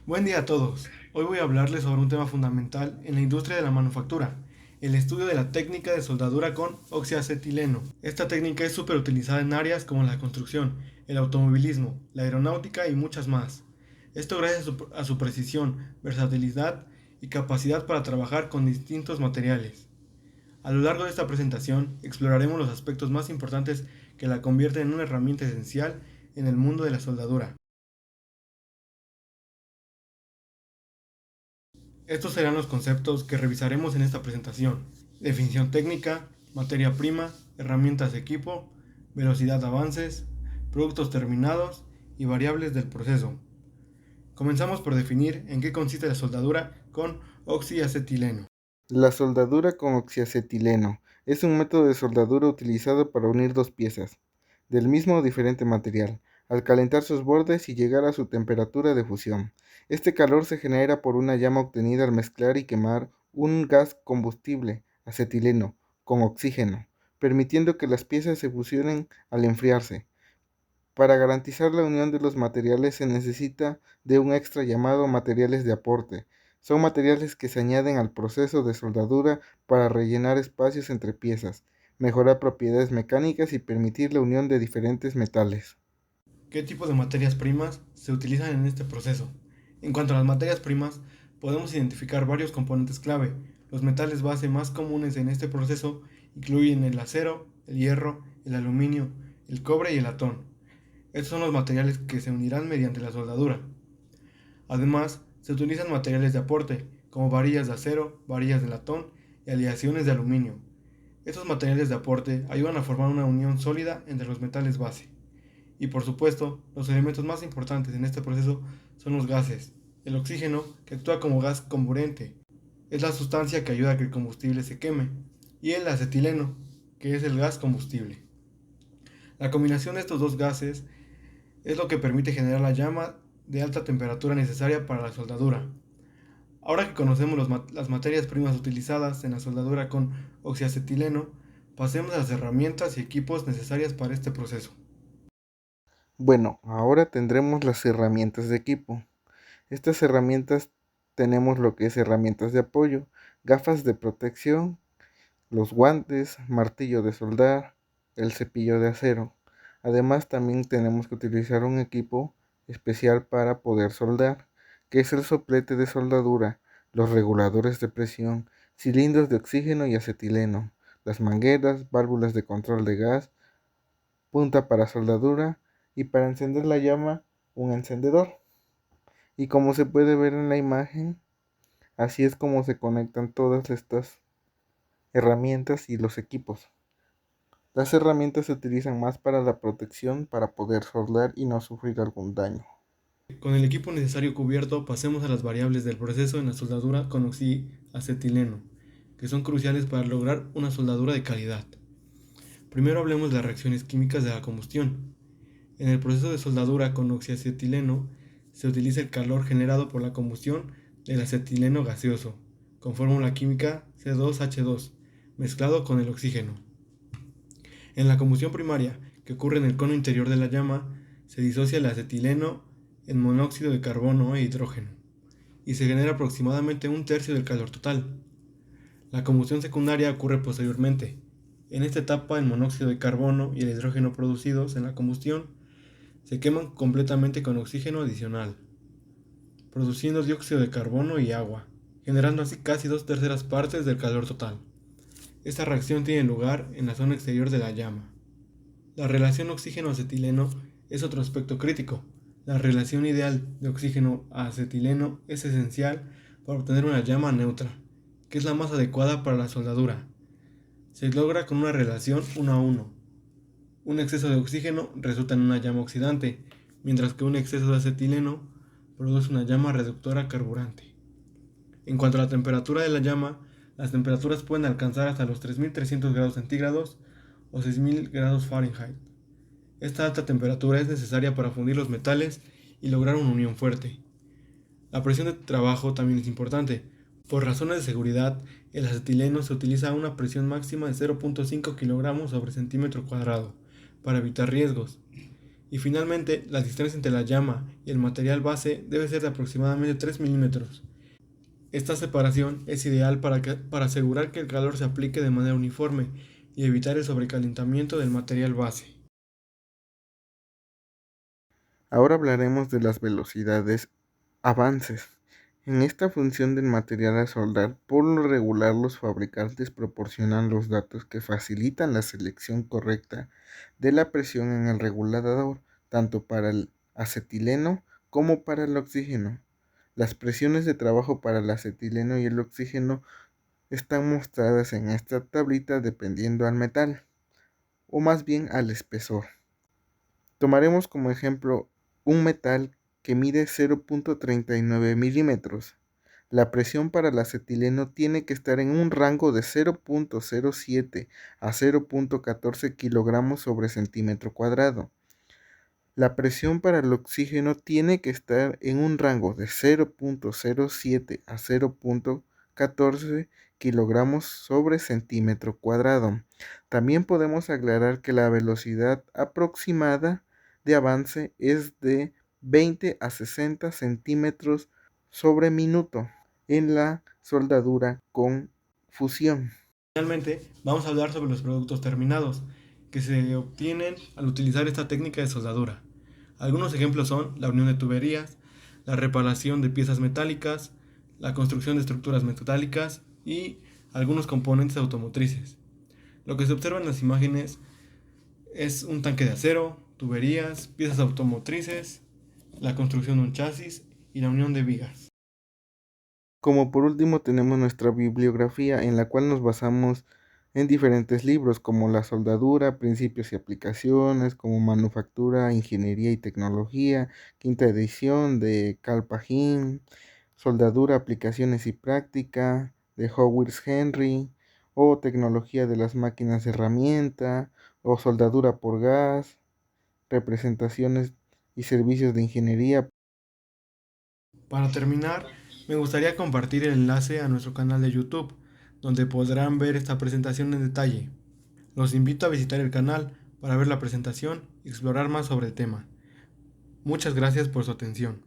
Buen día a todos. Hoy voy a hablarles sobre un tema fundamental en la industria de la manufactura, el estudio de la técnica de soldadura con oxiacetileno. Esta técnica es súper utilizada en áreas como la construcción, el automovilismo, la aeronáutica y muchas más. Esto gracias a su precisión, versatilidad y capacidad para trabajar con distintos materiales. A lo largo de esta presentación exploraremos los aspectos más importantes que la convierten en una herramienta esencial en el mundo de la soldadura. Estos serán los conceptos que revisaremos en esta presentación: definición técnica, materia prima, herramientas de equipo, velocidad de avances, productos terminados y variables del proceso. Comenzamos por definir en qué consiste la soldadura con oxiacetileno. La soldadura con oxiacetileno es un método de soldadura utilizado para unir dos piezas del mismo o diferente material, al calentar sus bordes y llegar a su temperatura de fusión. Este calor se genera por una llama obtenida al mezclar y quemar un gas combustible, acetileno, con oxígeno, permitiendo que las piezas se fusionen al enfriarse. Para garantizar la unión de los materiales se necesita de un extra llamado materiales de aporte. Son materiales que se añaden al proceso de soldadura para rellenar espacios entre piezas, mejorar propiedades mecánicas y permitir la unión de diferentes metales. ¿Qué tipo de materias primas se utilizan en este proceso? En cuanto a las materias primas, podemos identificar varios componentes clave. Los metales base más comunes en este proceso incluyen el acero, el hierro, el aluminio, el cobre y el latón. Estos son los materiales que se unirán mediante la soldadura. Además, se utilizan materiales de aporte, como varillas de acero, varillas de latón y aleaciones de aluminio. Estos materiales de aporte ayudan a formar una unión sólida entre los metales base. Y por supuesto, los elementos más importantes en este proceso son los gases. El oxígeno, que actúa como gas comburente, es la sustancia que ayuda a que el combustible se queme, y el acetileno, que es el gas combustible. La combinación de estos dos gases es lo que permite generar la llama de alta temperatura necesaria para la soldadura. Ahora que conocemos las materias primas utilizadas en la soldadura con oxiacetileno, pasemos a las herramientas y equipos necesarias para este proceso. Bueno, ahora tendremos las herramientas de equipo. Estas herramientas tenemos lo que es herramientas de apoyo, gafas de protección, los guantes, martillo de soldar, el cepillo de acero. Además, también tenemos que utilizar un equipo especial para poder soldar, que es el soplete de soldadura, los reguladores de presión, cilindros de oxígeno y acetileno, las mangueras, válvulas de control de gas, punta para soldadura y para encender la llama, un encendedor. Y como se puede ver en la imagen, así es como se conectan todas estas herramientas y los equipos. Las herramientas se utilizan más para la protección para poder soldar y no sufrir algún daño. Con el equipo necesario cubierto, pasemos a las variables del proceso en la soldadura con oxiacetileno, que son cruciales para lograr una soldadura de calidad. Primero hablemos de las reacciones químicas de la combustión. En el proceso de soldadura con oxiacetileno se utiliza el calor generado por la combustión del acetileno gaseoso, con fórmula química C2H2, mezclado con el oxígeno. En la combustión primaria, que ocurre en el cono interior de la llama, se disocia el acetileno en monóxido de carbono e hidrógeno, y se genera aproximadamente un tercio del calor total. La combustión secundaria ocurre posteriormente. En esta etapa, el monóxido de carbono y el hidrógeno producidos en la combustión se queman completamente con oxígeno adicional, produciendo dióxido de carbono y agua, generando así casi dos terceras partes del calor total. Esta reacción tiene lugar en la zona exterior de la llama. La relación oxígeno-acetileno es otro aspecto crítico. La relación ideal de oxígeno a acetileno es esencial para obtener una llama neutra, que es la más adecuada para la soldadura. Se logra con una relación 1 a 1. Un exceso de oxígeno resulta en una llama oxidante, mientras que un exceso de acetileno produce una llama reductora carburante. En cuanto a la temperatura de la llama, las temperaturas pueden alcanzar hasta los 3300 grados centígrados o 6000 grados Fahrenheit. Esta alta temperatura es necesaria para fundir los metales y lograr una unión fuerte. La presión de trabajo también es importante. Por razones de seguridad, el acetileno se utiliza a una presión máxima de 0.5 kg sobre centímetro cuadrado para evitar riesgos. Y finalmente, la distancia entre la llama y el material base debe ser de aproximadamente 3 milímetros. Esta separación es ideal para asegurar que el calor se aplique de manera uniforme y evitar el sobrecalentamiento del material base. Ahora hablaremos de las velocidades avances. En esta función del material a soldar, por lo regular los fabricantes proporcionan los datos que facilitan la selección correcta de la presión en el regulador, tanto para el acetileno como para el oxígeno. Las presiones de trabajo para el acetileno y el oxígeno están mostradas en esta tablita dependiendo al metal, o más bien al espesor. Tomaremos como ejemplo un metal que mide 0.39 milímetros. La presión para el acetileno tiene que estar en un rango de 0.07 a 0.14 kilogramos sobre centímetro cuadrado. La presión para el oxígeno tiene que estar en un rango de 0.07 a 0.14 kilogramos sobre centímetro cuadrado. También podemos aclarar que la velocidad aproximada de avance es de 20 a 60 centímetros sobre minuto en la soldadura con fusión. Finalmente, vamos a hablar sobre los productos terminados, que se obtienen al utilizar esta técnica de soldadura. Algunos ejemplos son la unión de tuberías, la reparación de piezas metálicas, la construcción de estructuras metálicas y algunos componentes automotrices. Lo que se observa en las imágenes es un tanque de acero, tuberías, piezas automotrices, la construcción de un chasis y la unión de vigas. Como por último tenemos nuestra bibliografía en la cual nos basamos en diferentes libros como La soldadura, Principios y aplicaciones, como Manufactura, Ingeniería y Tecnología, quinta edición de Carl Pagin, Soldadura, Aplicaciones y Práctica de Howard Henry, o Tecnología de las máquinas de herramienta, o Soldadura por gas, Representaciones y servicios de ingeniería. Para terminar, me gustaría compartir el enlace a nuestro canal de YouTube, donde podrán ver esta presentación en detalle. Los invito a visitar el canal para ver la presentación y explorar más sobre el tema. Muchas gracias por su atención.